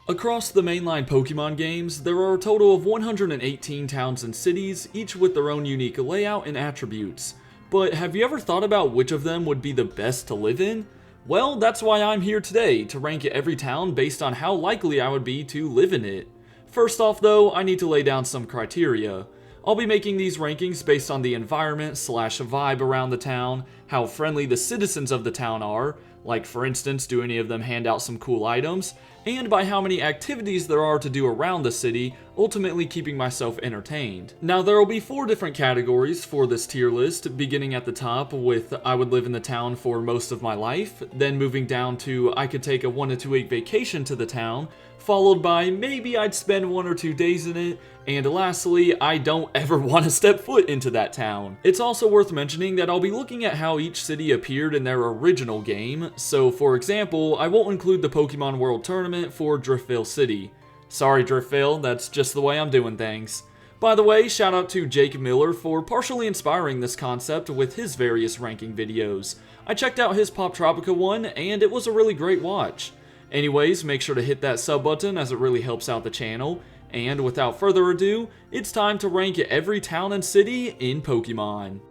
Across the mainline Pokemon games, there are a total of 118 towns and cities, each with their own unique layout and attributes. But have you ever thought about which of them would be the best to live in? Well, that's why I'm here today, to rank every town based on how likely I would be to live in it. First off though, I need to lay down some criteria. I'll be making these rankings based on the environment / vibe around the town, how friendly the citizens of the town are, like for instance, do any of them hand out some cool items, and by how many activities there are to do around the city, ultimately keeping myself entertained. Now there will be 4 different categories for this tier list, beginning at the top with I would live in the town for most of my life, then moving down to I could take a 1 to 2 week vacation to the town, followed by maybe I'd spend 1 or 2 days in it, and lastly, I don't ever want to step foot into that town. It's also worth mentioning that I'll be looking at how each city appeared in their original game, so for example, I won't include the Pokemon World Tournament for Driftvale City. Sorry Driftvale, that's just the way I'm doing things. By the way, shout out to Jake Miller for partially inspiring this concept with his various ranking videos. I checked out his Pop Tropica one, and it was a really great watch. Anyways, make sure to hit that sub button as it really helps out the channel. And without further ado, it's time to rank every town and city in Pokemon.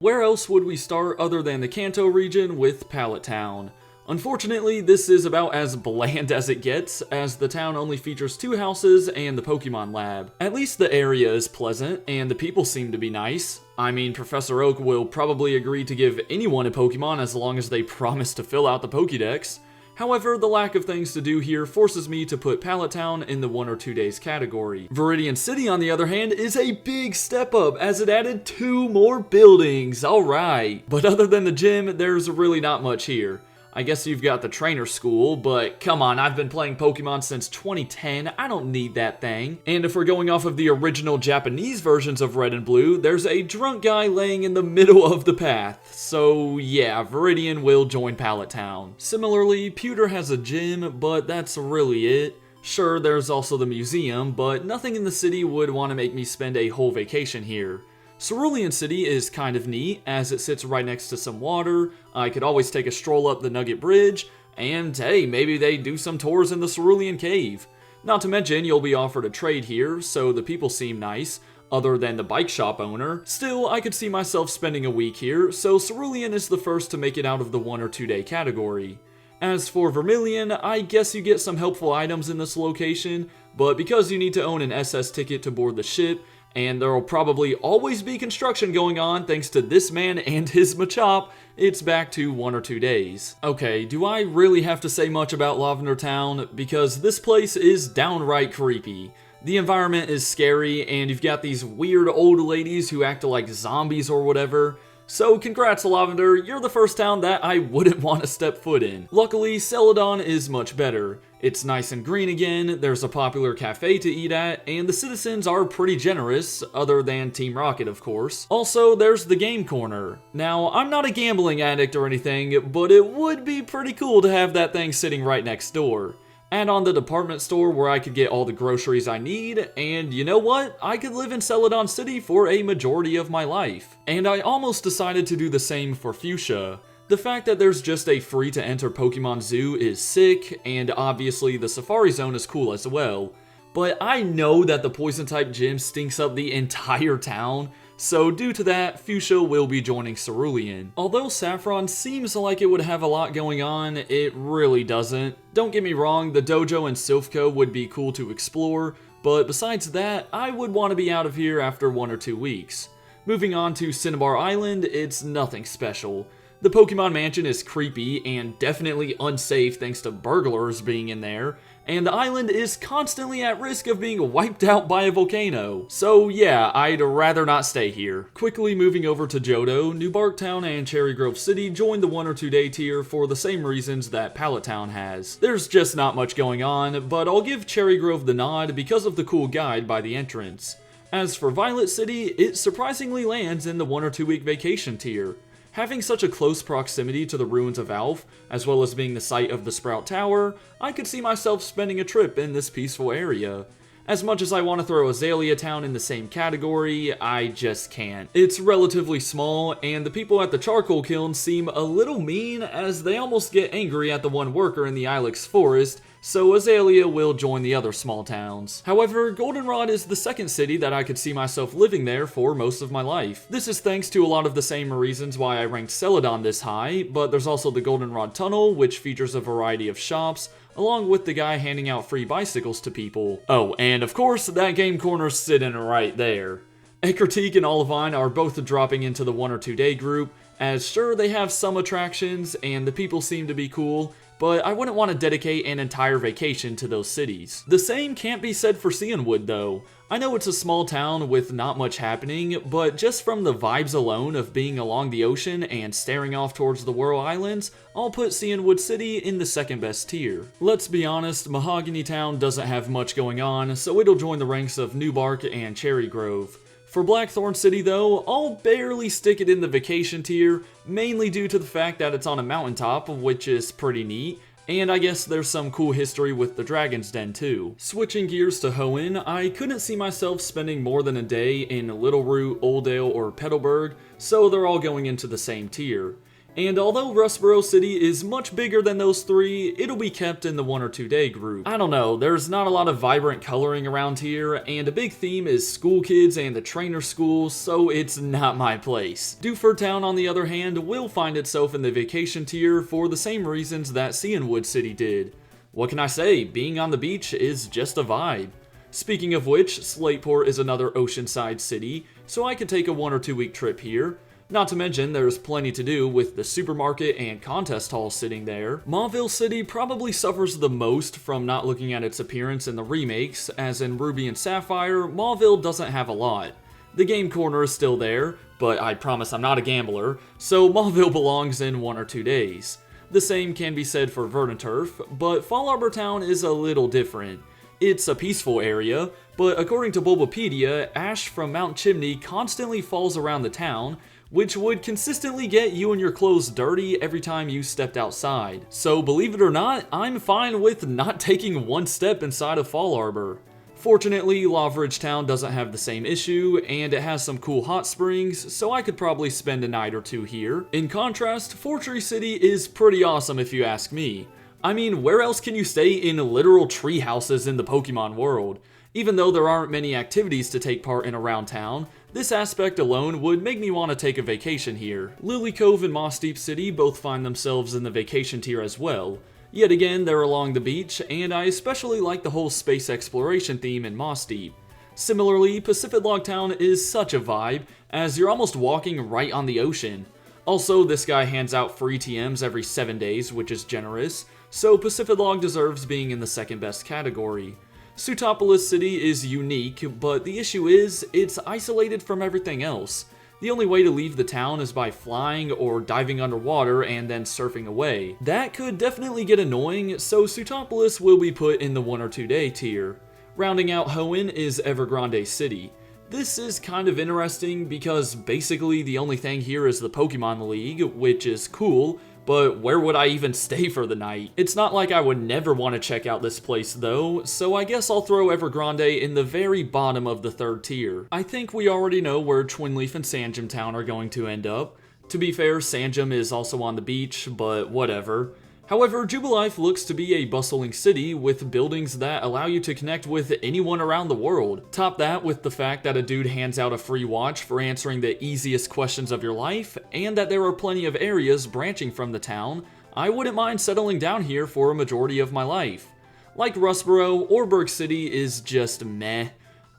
Where else would we start other than the Kanto region with Pallet Town? Unfortunately, this is about as bland as it gets, as the town only features 2 houses and the Pokemon Lab. At least the area is pleasant, and the people seem to be nice. I mean, Professor Oak will probably agree to give anyone a Pokemon as long as they promise to fill out the Pokédex. However, the lack of things to do here forces me to put Pallet Town in the 1 or 2 days category. Viridian City, on the other hand, is a big step up as it added 2 more buildings, alright. But other than the gym, there's really not much here. I guess you've got the trainer school, but come on, I've been playing Pokemon since 2010, I don't need that thing. And if we're going off of the original Japanese versions of Red and Blue, there's a drunk guy laying in the middle of the path. So yeah, Viridian will join Pallet Town. Similarly, Pewter has a gym, but that's really it. Sure, there's also the museum, but nothing in the city would want to make me spend a whole vacation here. Cerulean City is kind of neat, as it sits right next to some water. I could always take a stroll up the Nugget Bridge, and hey, maybe they do some tours in the Cerulean Cave. Not to mention, you'll be offered a trade here, so the people seem nice, other than the bike shop owner. Still, I could see myself spending a week here, so Cerulean is the first to make it out of the 1 or 2 day category. As for Vermilion, I guess you get some helpful items in this location, but because you need to own an SS ticket to board the ship, and there will probably always be construction going on thanks to this man and his Machop, it's back to 1 or 2 days. Okay, do I really have to say much about Lavender Town? Because this place is downright creepy. The environment is scary, and you've got these weird old ladies who act like zombies or whatever. So congrats Lavender, you're the first town that I wouldn't want to step foot in. Luckily, Celadon is much better. It's nice and green again, there's a popular cafe to eat at, and the citizens are pretty generous, other than Team Rocket of course. Also, there's the game corner. Now, I'm not a gambling addict or anything, but it would be pretty cool to have that thing sitting right next door. Add on the department store where I could get all the groceries I need, and you know what? I could live in Celadon City for a majority of my life. And I almost decided to do the same for Fuchsia. The fact that there's just a free to enter Pokemon Zoo is sick, and obviously the Safari Zone is cool as well. But I know that the Poison type gym stinks up the entire town, so due to that, Fuchsia will be joining Cerulean. Although Saffron seems like it would have a lot going on, it really doesn't. Don't get me wrong, the dojo and Silphco would be cool to explore, but besides that, I would want to be out of here after 1 or 2 weeks. Moving on to Cinnabar Island, it's nothing special. The Pokemon Mansion is creepy and definitely unsafe thanks to burglars being in there, and the island is constantly at risk of being wiped out by a volcano. So yeah, I'd rather not stay here. Quickly moving over to Johto, New Barktown and Cherry Grove City joined the 1 or 2 day tier for the same reasons that Pallet Town has. There's just not much going on, but I'll give Cherry Grove the nod because of the cool guide by the entrance. As for Violet City, it surprisingly lands in the 1 or 2 week vacation tier. Having such a close proximity to the ruins of Alph, as well as being the site of the Sprout Tower, I could see myself spending a trip in this peaceful area. As much as I want to throw Azalea Town in the same category, I just can't. It's relatively small, and the people at the charcoal kiln seem a little mean as they almost get angry at the one worker in the Ilex forest so Azalea will join the other small towns. However, Goldenrod is the second city that I could see myself living there for most of my life. This is thanks to a lot of the same reasons why I ranked Celadon this high, but there's also the Goldenrod Tunnel, which features a variety of shops, along with the guy handing out free bicycles to people. Oh, and of course, that game corner's sitting right there. Ecruteak and Olivine are both dropping into the 1 or 2 day group, as sure they have some attractions and the people seem to be cool, but I wouldn't want to dedicate an entire vacation to those cities. The same can't be said for Cianwood though. I know it's a small town with not much happening, but just from the vibes alone of being along the ocean and staring off towards the Whirl Islands, I'll put Cianwood City in the second best tier. Let's be honest, Mahogany Town doesn't have much going on, so it'll join the ranks of Newbark and Cherry Grove. For Blackthorn City though, I'll barely stick it in the vacation tier, mainly due to the fact that it's on a mountaintop, which is pretty neat, and I guess there's some cool history with the Dragon's Den too. Switching gears to Hoenn, I couldn't see myself spending more than a day in Littleroot, Oldale, or Petalburg, so they're all going into the same tier. And although Rustboro City is much bigger than those three, it'll be kept in the 1 or 2 day group. I don't know, there's not a lot of vibrant coloring around here, and a big theme is school kids and the trainer schools, so it's not my place. Dewford Town, on the other hand, will find itself in the vacation tier for the same reasons that Cianwood City did. What can I say, being on the beach is just a vibe. Speaking of which, Slateport is another oceanside city, so I could take a 1 or 2 week trip here. Not to mention, there's plenty to do with the supermarket and contest hall sitting there. Mauville City probably suffers the most from not looking at its appearance in the remakes, as in Ruby and Sapphire, Mauville doesn't have a lot. The game corner is still there, but I promise I'm not a gambler, so Mauville belongs in 1 or 2 days. The same can be said for Verdanturf, but Fall Arbor Town is a little different. It's a peaceful area, but according to Bulbapedia, ash from Mount Chimney constantly falls around the town, which would consistently get you and your clothes dirty every time you stepped outside. So believe it or not, I'm fine with not taking one step inside of Fall Arbor. Fortunately, Lawbridge Town doesn't have the same issue, and it has some cool hot springs, so I could probably spend a night or 2 here. In contrast, Fortree City is pretty awesome if you ask me. I mean, where else can you stay in literal tree houses in the Pokemon world? Even though there aren't many activities to take part in around town, this aspect alone would make me want to take a vacation here. Lily Cove and Moss Deep City both find themselves in the vacation tier as well. Yet again, they're along the beach, and I especially like the whole space exploration theme in Moss Deep. Similarly, Pacific Log Town is such a vibe, as you're almost walking right on the ocean. Also, this guy hands out free TMs every 7 days, which is generous, so Pacific Log deserves being in the second best category. Sutopolis City is unique, but the issue is, it's isolated from everything else. The only way to leave the town is by flying or diving underwater and then surfing away. That could definitely get annoying, so Sutopolis will be put in the 1 or 2 day tier. Rounding out Hoenn is Evergrande City. This is kind of interesting because basically the only thing here is the Pokemon League, which is cool, but where would I even stay for the night? It's not like I would never want to check out this place though, so I guess I'll throw Evergrande in the very bottom of the 3rd tier. I think we already know where Twinleaf and Sandgem Town are going to end up. To be fair, Sandgem is also on the beach, but whatever. However, Jubilife looks to be a bustling city with buildings that allow you to connect with anyone around the world. Top that with the fact that a dude hands out a free watch for answering the easiest questions of your life, and that there are plenty of areas branching from the town, I wouldn't mind settling down here for a majority of my life. Like Rustboro, Orberg City is just meh.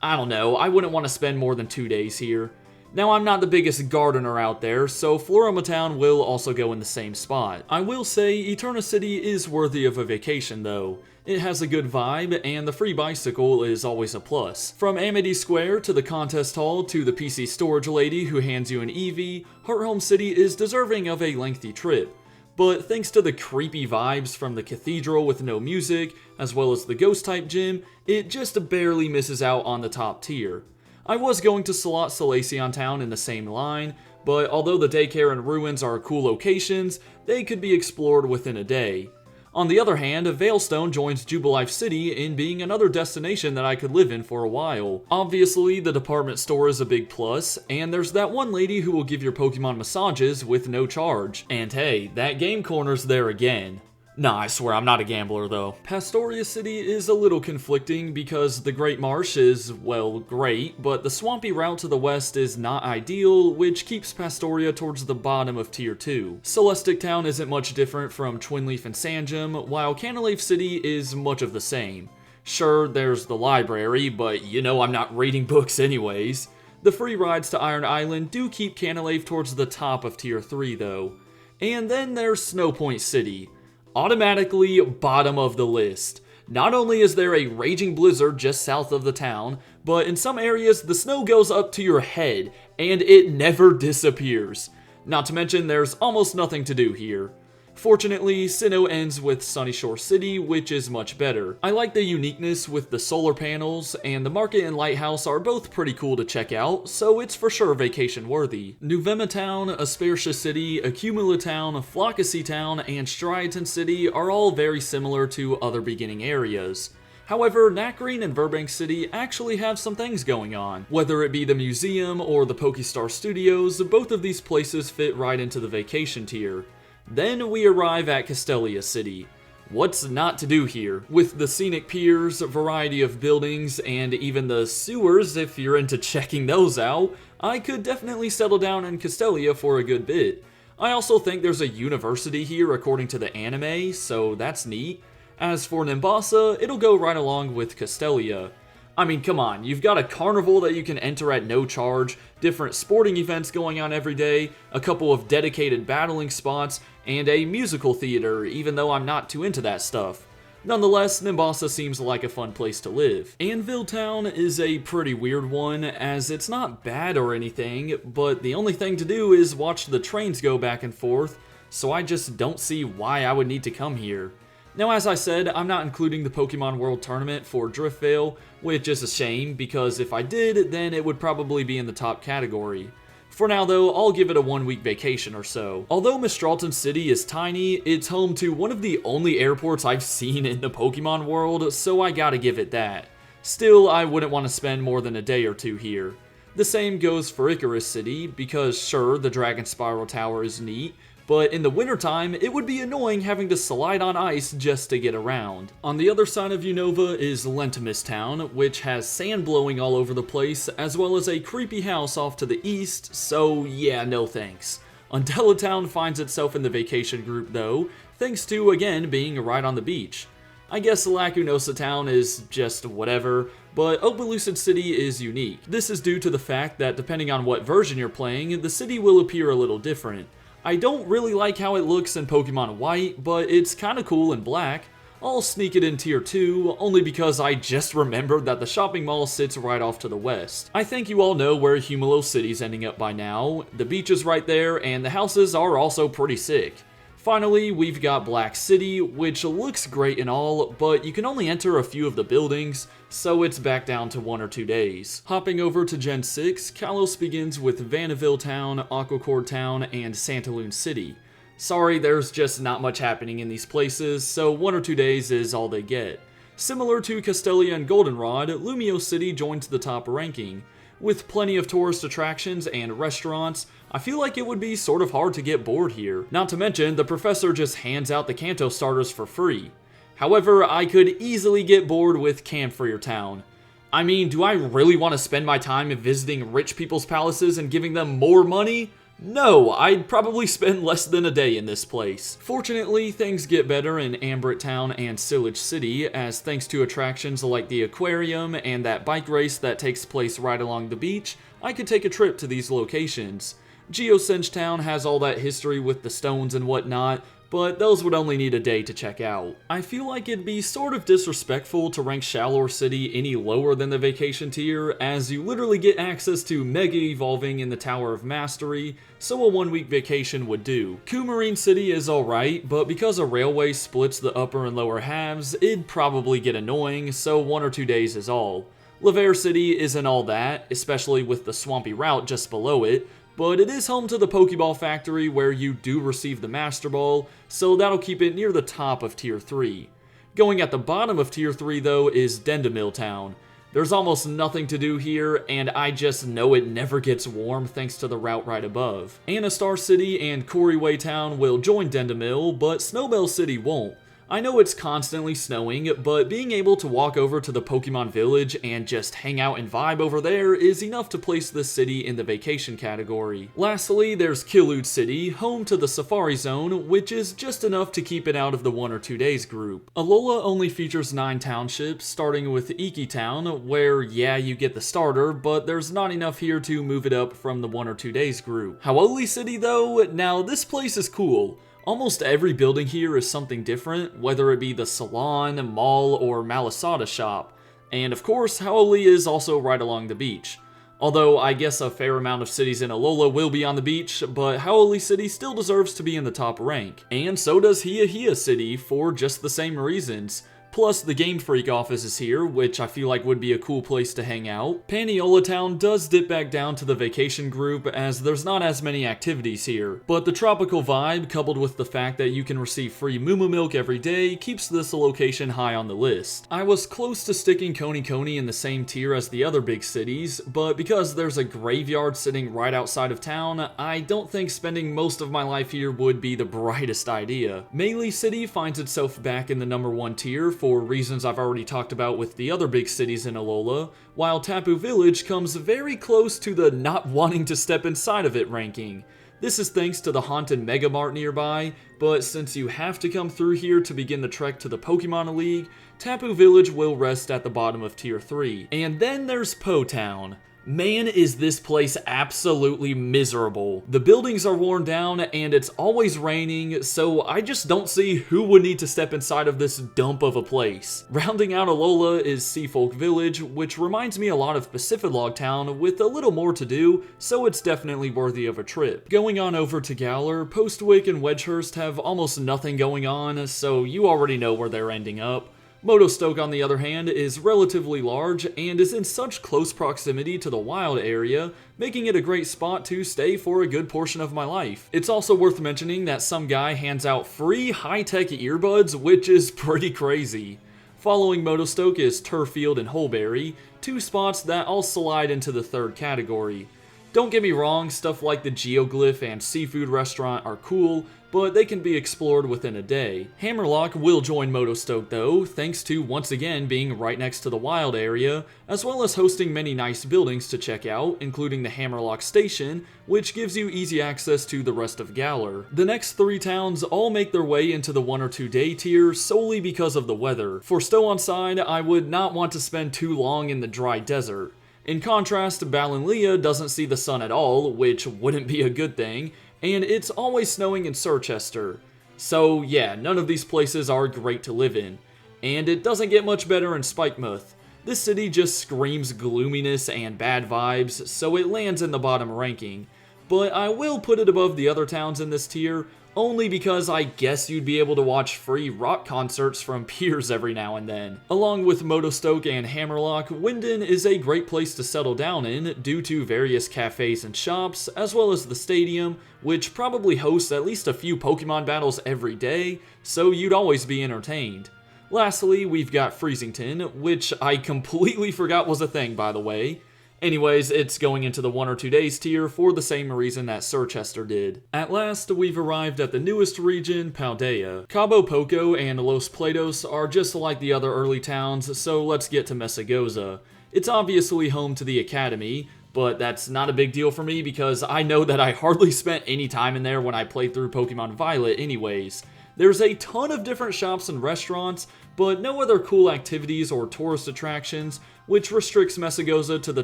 I don't know, I wouldn't want to spend more than 2 days here. Now, I'm not the biggest gardener out there, so Floroma Town will also go in the same spot. I will say Eterna City is worthy of a vacation though. It has a good vibe, and the free bicycle is always a plus. From Amity Square to the contest hall to the PC storage lady who hands you an Eevee, Hearthome City is deserving of a lengthy trip. But thanks to the creepy vibes from the cathedral with no music, as well as the ghost type gym, it just barely misses out on the top tier. I was going to slot Salacion Town in the same line, but although the daycare and ruins are cool locations, they could be explored within a day. On the other hand, Veilstone joins Jubilife City in being another destination that I could live in for a while. Obviously, the department store is a big plus, and there's that one lady who will give your Pokemon massages with no charge. And hey, that game corner's there again. Nah, I swear, I'm not a gambler though. Pastoria City is a little conflicting because the Great Marsh is, well, great, but the swampy route to the west is not ideal, which keeps Pastoria towards the bottom of Tier 2. Celestic Town isn't much different from Twinleaf and Sandgem, while Canalave City is much of the same. Sure, there's the library, but you know I'm not reading books anyways. The free rides to Iron Island do keep Canalave towards the top of Tier 3 though. And then there's Snow Point City. Automatically bottom of the list. Not only is there a raging blizzard just south of the town, but in some areas the snow goes up to your head, and it never disappears. Not to mention there's almost nothing to do here. Fortunately, Sinnoh ends with Sunnyshore City, which is much better. I like the uniqueness with the solar panels, and the market and lighthouse are both pretty cool to check out, so it's for sure vacation worthy. Nuvema Town, Aspertia City, Accumula Town, Flockacy Town, and Striaton City are all very similar to other beginning areas. However, Nacrene and Burbank City actually have some things going on. Whether it be the museum or the Pokestar Studios, both of these places fit right into the vacation tier. Then we arrive at Castelia City. What's not to do here? With the scenic piers, variety of buildings, and even the sewers if you're into checking those out, I could definitely settle down in Castelia for a good bit. I also think there's a university here according to the anime, so that's neat. As for Nimbasa, it'll go right along with Castelia. I mean, come on, you've got a carnival that you can enter at no charge, different sporting events going on every day, a couple of dedicated battling spots, and a musical theater, even though I'm not too into that stuff. Nonetheless, Nimbasa seems like a fun place to live. Anvil Town is a pretty weird one, as it's not bad or anything, but the only thing to do is watch the trains go back and forth, so I just don't see why I would need to come here. Now, as I said, I'm not including the Pokemon World Tournament for Driftvale, which is a shame, because if I did, then it would probably be in the top category. For now though, I'll give it a 1-week vacation or so. Although Mistralton City is tiny, it's home to one of the only airports I've seen in the Pokemon world, so I gotta give it that. Still, I wouldn't want to spend more than a day or two here. The same goes for Icarus City, because sure, the Dragon Spiral Tower is neat, but in the wintertime, it would be annoying having to slide on ice just to get around. On the other side of Unova is Lentimus Town, which has sand blowing all over the place, as well as a creepy house off to the east, so yeah, no thanks. Undella Town finds itself in the vacation group though, thanks to, again, being right on the beach. I guess Lacunosa Town is just whatever, but Opelucid City is unique. This is due to the fact that depending on what version you're playing, the city will appear a little different. I don't really like how it looks in Pokemon White, but it's kinda cool in Black. I'll sneak it in Tier 2, only because I just remembered that the shopping mall sits right off to the west. I think you all know where Humolo City's ending up by now. The beach is right there, and the houses are also pretty sick. Finally, we've got Black City, which looks great and all, but you can only enter a few of the buildings, so it's back down to 1 or 2 days. Hopping over to Gen 6, Kalos begins with Vanaville Town, Aquacord Town, and Santaloon City. Sorry, there's just not much happening in these places, so 1 or 2 days is all they get. Similar to Castelia and Goldenrod, Lumio City joins the top ranking. With plenty of tourist attractions and restaurants, I feel like it would be sort of hard to get bored here. Not to mention, the professor just hands out the Kanto starters for free. However, I could easily get bored with Camphreer Town. I mean, do I really want to spend my time visiting rich people's palaces and giving them more money? No, I'd probably spend less than a day in this place. Fortunately, things get better in Ambrit Town and Sillage City, as thanks to attractions like the aquarium and that bike race that takes place right along the beach, I could take a trip to these locations. Geosench Town has all that history with the stones and whatnot, but those would only need a day to check out. I feel like it'd be sort of disrespectful to rank Shalor City any lower than the vacation tier, as you literally get access to Mega Evolving in the Tower of Mastery, so a 1-week vacation would do. Coumarine City is alright, but because a railway splits the upper and lower halves, it'd probably get annoying, so 1 or 2 days is all. Lavaire City isn't all that, especially with the swampy route just below it, but it is home to the Pokeball Factory where you do receive the Master Ball, so that'll keep it near the top of Tier 3. Going at the bottom of Tier 3 though is Dendemil Town. There's almost nothing to do here, and I just know it never gets warm thanks to the route right above. Anastar City and Koriway Town will join Dendemil, but Snowbell City won't. I know it's constantly snowing, but being able to walk over to the Pokemon Village and just hang out and vibe over there is enough to place this city in the vacation category. Lastly, there's Kilood City, home to the Safari Zone, which is just enough to keep it out of the 1 or 2 days group. Alola only features 9 townships, starting with Iki Town, where yeah, you get the starter, but there's not enough here to move it up from the 1 or 2 days group. Hau'oli City though, now this place is cool. Almost every building here is something different, whether it be the salon, mall, or Malasada shop. And of course, Hau'oli is also right along the beach. Although I guess a fair amount of cities in Alola will be on the beach, but Hau'oli City still deserves to be in the top rank. And so does Hiahia City for just the same reasons. Plus, the Game Freak office is here, which I feel like would be a cool place to hang out. Paniyola Town does dip back down to the vacation group, as there's not as many activities here. But the tropical vibe, coupled with the fact that you can receive free Moo Moo Milk every day, keeps this location high on the list. I was close to sticking Coney in the same tier as the other big cities, but because there's a graveyard sitting right outside of town, I don't think spending most of my life here would be the brightest idea. Melee City finds itself back in the number 1 tier, for reasons I've already talked about with the other big cities in Alola, while Tapu Village comes very close to the not wanting to step inside of it ranking. This is thanks to the haunted Mega Mart nearby, but since you have to come through here to begin the trek to the Pokemon League, Tapu Village will rest at the bottom of tier 3. And then there's Po Town. Man, is this place absolutely miserable. The buildings are worn down and it's always raining, so I just don't see who would need to step inside of this dump of a place. Rounding out Alola is Seafolk Village, which reminds me a lot of Pacifidlog Town with a little more to do, so it's definitely worthy of a trip. Going on over to Galar, Postwick and Wedgehurst have almost nothing going on, so you already know where they're ending up. Motostoke, on the other hand, is relatively large and is in such close proximity to the wild area, making it a great spot to stay for a good portion of my life. It's also worth mentioning that some guy hands out free high-tech earbuds, which is pretty crazy. Following Motostoke is Turffield and Holberry, 2 spots that all slide into the 3rd category. Don't get me wrong, stuff like the Geoglyph and Seafood Restaurant are cool, but they can be explored within a day. Hammerlock will join Motostoke though, thanks to once again being right next to the wild area, as well as hosting many nice buildings to check out, including the Hammerlock Station, which gives you easy access to the rest of Galar. The next 3 towns all make their way into the 1 or 2 day tier solely because of the weather. For Stow-on-Side, I would not want to spend too long in the dry desert. In contrast, Balinlia doesn't see the sun at all, which wouldn't be a good thing, and it's always snowing in Circhester. So yeah, none of these places are great to live in. And it doesn't get much better in Spikemuth. This city just screams gloominess and bad vibes, so it lands in the bottom ranking. But I will put it above the other towns in this tier, only because I guess you'd be able to watch free rock concerts from peers every now and then. Along with Motostoke and Hammerlock, Winden is a great place to settle down in due to various cafes and shops, as well as the stadium, which probably hosts at least a few Pokemon battles every day, so you'd always be entertained. Lastly, we've got Freezington, which I completely forgot was a thing, by the way. Anyways, it's going into the 1 or 2 days tier for the same reason that Circhester did. At last, we've arrived at the newest region, Paldea. Cabo Poco and Los Platos are just like the other early towns, so let's get to Messagoza. It's obviously home to the Academy, but that's not a big deal for me because I know that I hardly spent any time in there when I played through Pokemon Violet anyways. There's a ton of different shops and restaurants, but no other cool activities or tourist attractions, which restricts Messagoza to the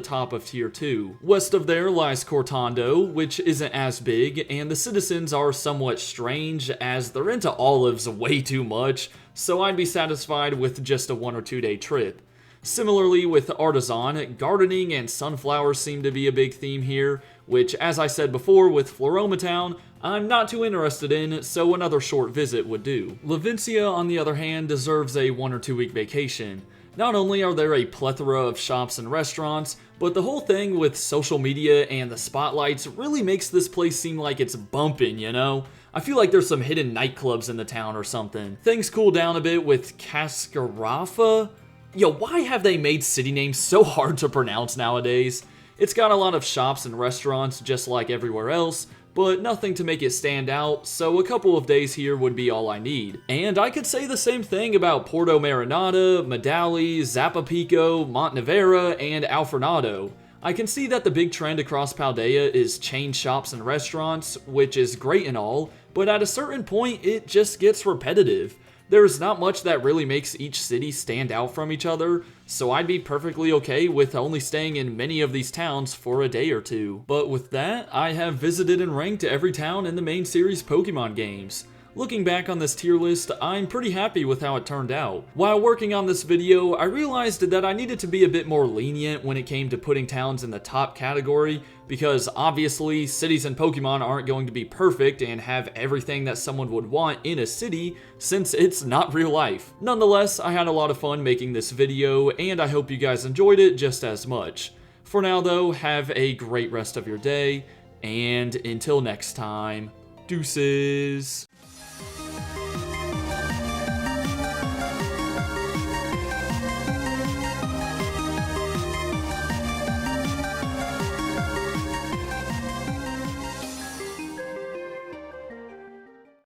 top of Tier 2. West of there lies Cortondo, which isn't as big, and the citizens are somewhat strange, as they're into olives way too much, so I'd be satisfied with just a 1 or 2 day trip. Similarly with Artisan, gardening and sunflowers seem to be a big theme here, which, as I said before with Floroma Town, I'm not too interested in, so another short visit would do. Levincia, on the other hand, deserves a 1 or 2 week vacation. Not only are there a plethora of shops and restaurants, but the whole thing with social media and the spotlights really makes this place seem like it's bumping, you know? I feel like there's some hidden nightclubs in the town or something. Things cool down a bit with Cascarafa. Yo, why have they made city names so hard to pronounce nowadays? It's got a lot of shops and restaurants just like everywhere else, but nothing to make it stand out, so a couple of days here would be all I need. And I could say the same thing about Porto Marinada, Medali, Zapapico, Montevera, and Alfornado. I can see that the big trend across Paldea is chain shops and restaurants, which is great and all, but at a certain point it just gets repetitive. There's not much that really makes each city stand out from each other, so I'd be perfectly okay with only staying in many of these towns for a day or two. But with that, I have visited and ranked every town in the main series Pokemon games. Looking back on this tier list, I'm pretty happy with how it turned out. While working on this video, I realized that I needed to be a bit more lenient when it came to putting towns in the top category, because obviously cities in Pokemon aren't going to be perfect and have everything that someone would want in a city, since it's not real life. Nonetheless, I had a lot of fun making this video, and I hope you guys enjoyed it just as much. For now though, have a great rest of your day, and until next time, deuces.